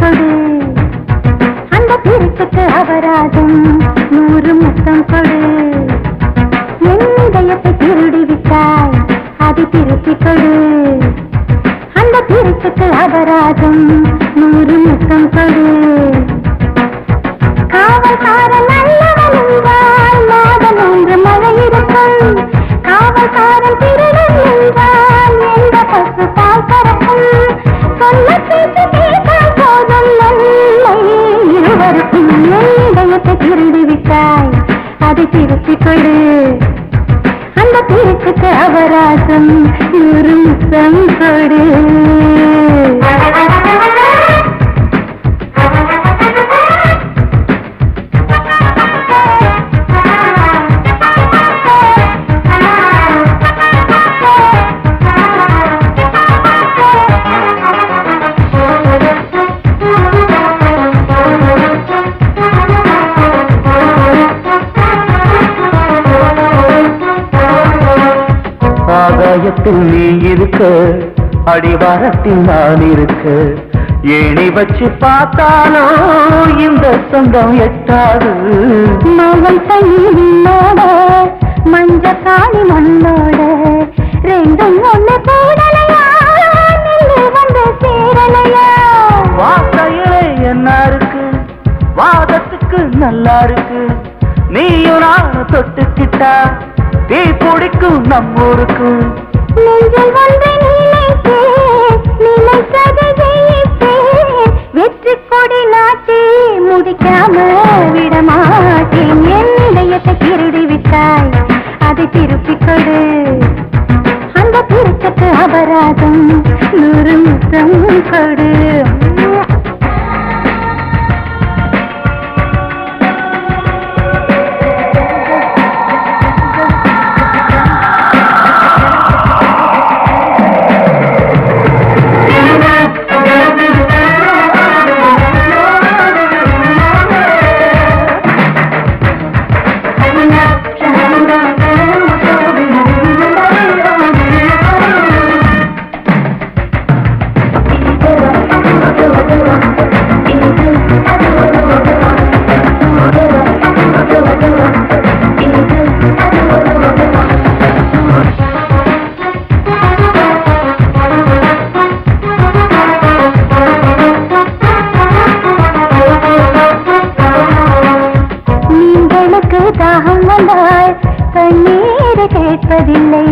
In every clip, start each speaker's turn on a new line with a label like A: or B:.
A: கொடு. அந்த திருட்டுக்கு அபராதம் 100 முத்தம் கொடு. என் இதயத்தை திருடி விட்டாய், அதை திருப்பிக் கொடு. அந்த திருட்டுக்கு அபராதம் 100 முத்தம் கொடு. காவல்காரன் நல்லவன் என்றால் மாதம் 1 மழை இருக்கும். காவல்காரன் திருடன் என்றால் எந்த பசு பால் கறக்கும். சொல்ல பேச்சு கேட்டால் போதும் நன்மை இருவருக்கும். என் இதயத்தை திருடி விட்டாய், அதை திருப்பிக் கொடு. அந்த திருட்டுக்கு அபராதம் 100 முத்தம் கொடு.
B: ஆகாயத்தில் நீ இருக்க, அடிவாரத்தில் நான் இருக்க. ஏணி வச்சு பார்த்தாலோ இந்த சொந்தம் எட்டாது.
A: மகள் தண்ணீரோட மஞ்ச காளி மண்ணோட ரெண்டும் ஒண்ணு கூடலையா, நெல்லு வந்து சேரலையா.
B: வார்த்தையிலே என்ன இருக்கு, வாதத்துக்கு நல்லா இருக்கு. நீயும் நான் தொட்டுக்கிட்டா தீ பிடிக்கும் நம்மூருக்கு.
A: நெஞ்சில் ஒன்றை நினைத்ததை ஜெயிப்பேன். வெற்றி கொடி நாட்டி முடிக்காம விடமாட்டேன். என் இதயத்தை திருடி விட்டாய், அதை திருப்பிக் கொடு. அந்த திருட்டுக்கு அபராதம் 100 முத்தம் கொடு. தாகம் வந்தால் தண்ணீர் கேட்பதில்லை.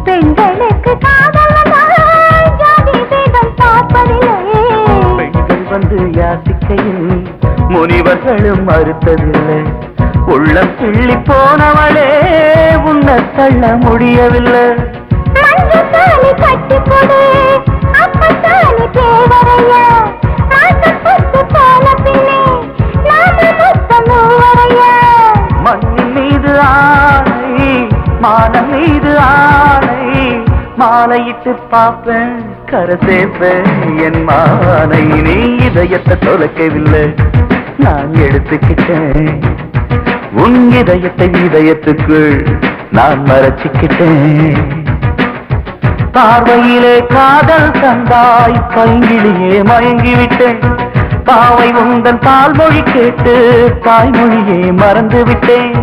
A: பெண்களுக்கு காதல் வந்தால் ஜாதி பேதம் பார்ப்பதில்லை.
B: பெண்கள் வந்து யாசிக்கையில் முனிவர்களும் மறுத்ததில்லை. உள்ளம் கிள்ளி போனவளே உன்னை தள்ள முடியவில்லை.
A: மஞ்சத்தாலி கட்டி கொடு, அப்பத்தாலி தேவரையா. போன பின்னே நாம மொத்தம் மூவரையா.
B: மண்ணின் மீது ஆணை, மானம் மீது ஆணை. மாலையிட்டு பார்ப்பேன், கரை சேர்ப்பேன் என் மானை. நீ இதயத்தை தொலைக்கவில்லை, நான் எடுத்துக்கிட்டேன். உன் இதயத்தை இதயத்துக்குள் நான் மறைச்சிக்கிட்டேன். பார்வையிலே காதல் தந்தாய், பைங்கிலேயே மயங்கிவிட்டேன். பாவை உந்தன் பால்மொழி கேட்டு தாய்மொழியே மறந்து விட்டேன்.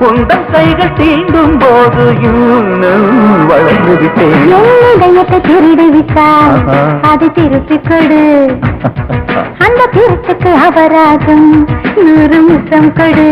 B: உந்தன் கைகள் தீண்டும் போது வளர்ந்து விட்டேன்.
A: இதயத்தை திருடி விட்டால் அதை திருப்பிக் கொடு. அந்த திருட்டுக்கு அபராதம் 100 முத்தம் கொடு.